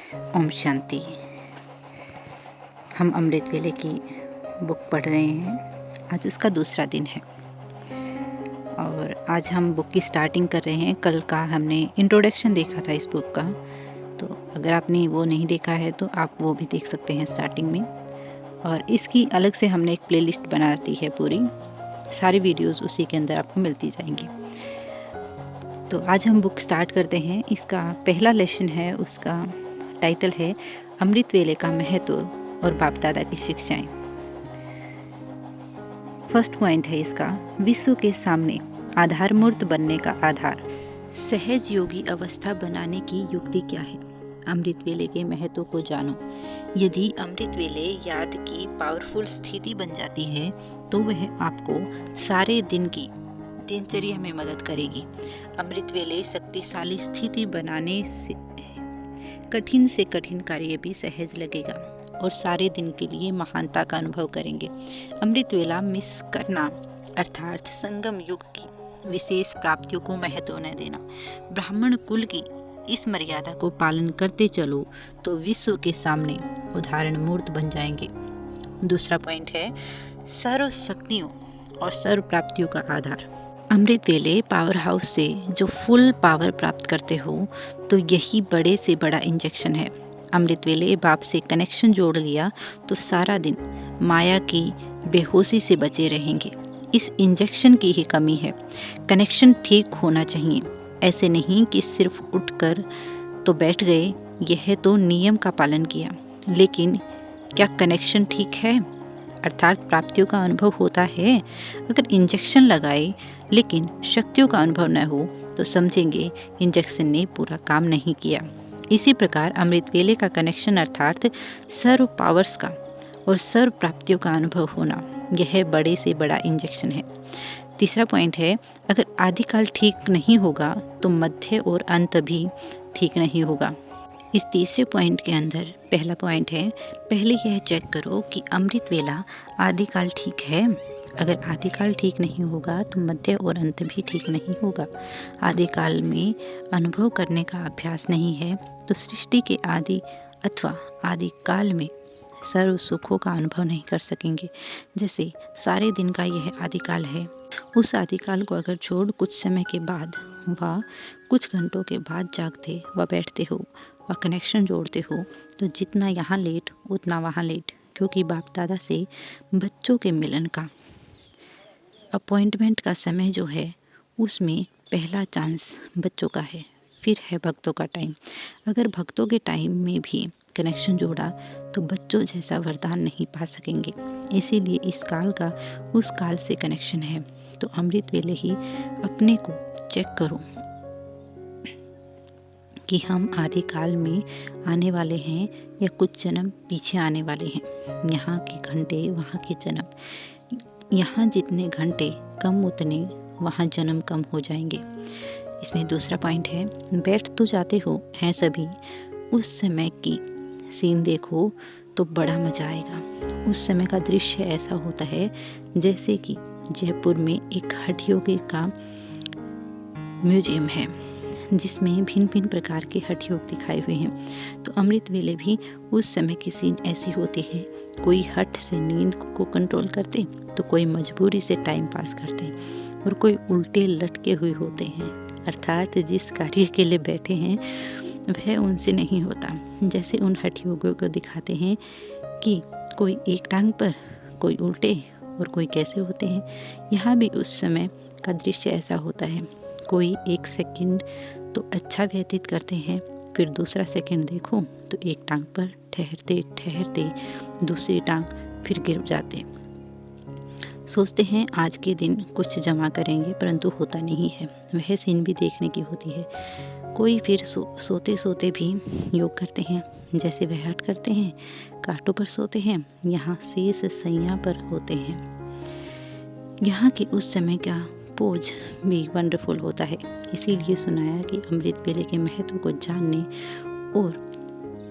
ओम शांति। हम अमृत वेले की बुक पढ़ रहे हैं। आज उसका दूसरा दिन है और आज हम बुक की स्टार्टिंग कर रहे हैं। कल का हमने इंट्रोडक्शन देखा था इस बुक का, तो अगर आपने वो नहीं देखा है तो आप वो भी देख सकते हैं स्टार्टिंग में। और इसकी अलग से हमने एक प्लेलिस्ट बना दी है, पूरी सारी वीडियोस उसी के अंदर आपको मिलती जाएंगी। तो आज हम बुक स्टार्ट करते हैं। इसका पहला लेसन है, उसका टाइटल है अमृत वेले का महत्व और बाप दादा की शिक्षाएं। फर्स्ट पॉइंट है इसका, विश्व के सामने आधारमूर्त बनने का आधार। सहज योगी अवस्था बनाने की युक्ति क्या है? अमृत वेले के महत्व को जानो। यदि अमृत वेले याद की पावरफुल स्थिति बन जाती है तो वह आपको सारे दिन की दिनचर्या में मदद करेगी। अमृत वेले शक्तिशाली स्थिति बनाने से कठिन कार्य भी सहज लगेगा और सारे दिन के लिए महानता का अनुभव करेंगे। अमृत वेला मिस करना अर्थात संगम युग की विशेष प्राप्तियों को महत्व न देना। ब्राह्मण कुल की इस मर्यादा को पालन करते चलो तो विश्व के सामने उदाहरण मूर्त बन जाएंगे। दूसरा पॉइंट है सर्व शक्तियों और सर्व प्राप्तियों का आधार। अमृत वेले पावर हाउस से जो फुल पावर प्राप्त करते हो तो यही बड़े से बड़ा इंजेक्शन है। अमृत वेले बाप से कनेक्शन जोड़ लिया तो सारा दिन माया की बेहोशी से बचे रहेंगे। इस इंजेक्शन की ही कमी है। कनेक्शन ठीक होना चाहिए, ऐसे नहीं कि सिर्फ उठकर तो बैठ गए, यह तो नियम का पालन किया, लेकिन क्या कनेक्शन ठीक है अर्थात प्राप्तियों का अनुभव होता है? अगर इंजेक्शन लगाए लेकिन शक्तियों का अनुभव न हो तो समझेंगे इंजेक्शन ने पूरा काम नहीं किया। इसी प्रकार अमृत वेले का कनेक्शन अर्थात सर्व पावर्स का और सर्व प्राप्तियों का अनुभव होना, यह बड़े से बड़ा इंजेक्शन है। तीसरा पॉइंट है, अगर आदिकाल ठीक नहीं होगा तो मध्य और अंत भी ठीक नहीं होगा। इस तीसरे पॉइंट के अंदर पहला पॉइंट है, पहले यह चेक करो कि अमृत वेला आदिकाल ठीक है। अगर आदिकाल ठीक नहीं होगा तो मध्य और अंत भी ठीक नहीं होगा। आदिकाल में अनुभव करने का अभ्यास नहीं है तो सृष्टि के आदि अथवा आदिकाल में सर्व सुखों का अनुभव नहीं कर सकेंगे। जैसे सारे दिन का यह आदिकाल है, उस आदिकाल को अगर छोड़ कुछ समय के बाद व कुछ घंटों के बाद जागते व बैठते हो व कनेक्शन जोड़ते हो तो जितना यहाँ लेट उतना वहाँ लेट, क्योंकि बाप दादा से बच्चों के मिलन का अपॉइंटमेंट का समय जो है उसमें पहला चांस बच्चों का है, फिर है भक्तों का टाइम। अगर भक्तों के टाइम में भी कनेक्शन जोड़ा तो बच्चों जैसा वरदान नहीं पा सकेंगे। इसीलिए इस काल का उस काल से कनेक्शन है। तो अमृत वेले ही अपने को चेक करो कि हम आदि काल में आने वाले हैं या कुछ जन्म पीछे आने वाले हैं। यहाँ के घंटे वहाँ के जन्म, यहाँ जितने घंटे कम उतने वहाँ जन्म कम हो जाएंगे। इसमें दूसरा पॉइंट है, बैठ तो जाते हो हैं सभी, उस समय की सीन देखो तो बड़ा मज़ा आएगा। उस समय का दृश्य ऐसा होता है जैसे कि जयपुर में एक हठयोग का म्यूजियम है जिसमें भिन्न भिन्न प्रकार के हठयोग दिखाए हुए हैं। तो अमृत वेले भी उस समय की सीन ऐसी होती है। कोई हठ से नींद को कंट्रोल करते तो कोई मजबूरी से टाइम पास करते और कोई उल्टे लटके हुए होते हैं, अर्थात जिस कार्य के लिए बैठे हैं वह उनसे नहीं होता। जैसे उन हठयोगियों को दिखाते हैं कि कोई एक टांग पर, कोई उल्टे और कोई कैसे होते हैं। यहाँ भी उस समय का दृश्य ऐसा होता है। कोई एक सेकंड तो अच्छा व्यतीत करते हैं, फिर दूसरा सेकंड देखो तो एक टांग पर ठहरते ठहरते दूसरी टांग फिर गिर जाते। सोचते हैं आज के दिन कुछ जमा करेंगे, परंतु होता नहीं है। वह सीन भी देखने की होती है। कोई फिर सोते सोते भी योग करते हैं, जैसे वह हट करते हैं, कांटों पर सोते हैं, यहाँ शेष सैया पर होते हैं। यहाँ के उस समय का पोज भी वंडरफुल होता है। इसीलिए सुनाया कि अमृत वेले के महत्व को जानने और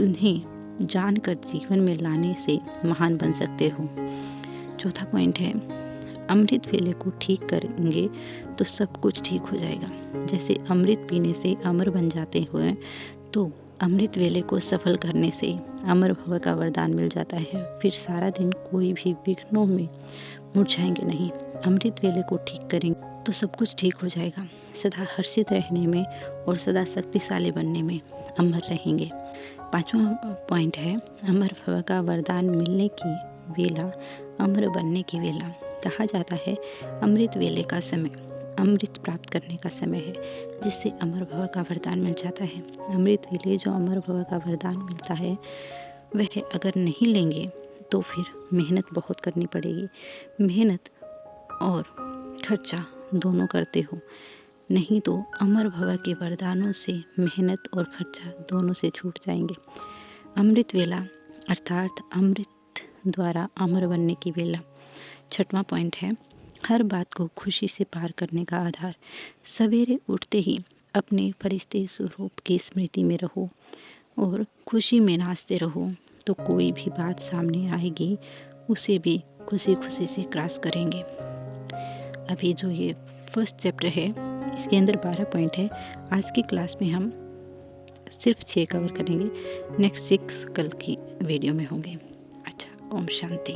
उन्हें जानकर जीवन में लाने से महान बन सकते हो। चौथा पॉइंट है, अमृत वेले को ठीक करेंगे तो सब कुछ ठीक हो जाएगा। जैसे अमृत पीने से अमर बन जाते हुए तो अमृत वेले को सफल करने से अमर भव का वरदान मिल जाता है। फिर सारा दिन कोई भी विघ्नों में मुरझाएंगे नहीं। अमृत वेले को ठीक करेंगे तो सब कुछ ठीक हो जाएगा। सदा हर्षित रहने में और सदा शक्तिशाली बनने में अमर रहेंगे। 5वां पॉइंट है अमर भव का वरदान मिलने की वेला अमर बनने की वेला। कहा जाता है अमृत वेले का समय अमृत प्राप्त करने का समय है, जिससे अमर भव का वरदान मिल जाता है। अमृत वेले जो अमर भव का वरदान मिलता है वह अगर नहीं लेंगे तो फिर मेहनत बहुत करनी पड़ेगी। मेहनत और खर्चा दोनों करते हो, नहीं तो अमर भव के वरदानों से मेहनत और खर्चा दोनों से छूट जाएंगे। अमृत वेला अर्थात अमृत द्वारा अमर बनने की वेला। 6वां पॉइंट है हर बात को खुशी से पार करने का आधार। सवेरे उठते ही अपने फरिश्ते स्वरूप की स्मृति में रहो और खुशी में नाचते रहो, तो कोई भी बात सामने आएगी उसे भी खुशी खुशी से क्रॉस करेंगे। अभी जो ये फर्स्ट चैप्टर है इसके अंदर 12 पॉइंट है। आज की क्लास में हम सिर्फ 6 कवर करेंगे। नेक्स्ट 6 कल की वीडियो में होंगे। अच्छा, ओम शांति।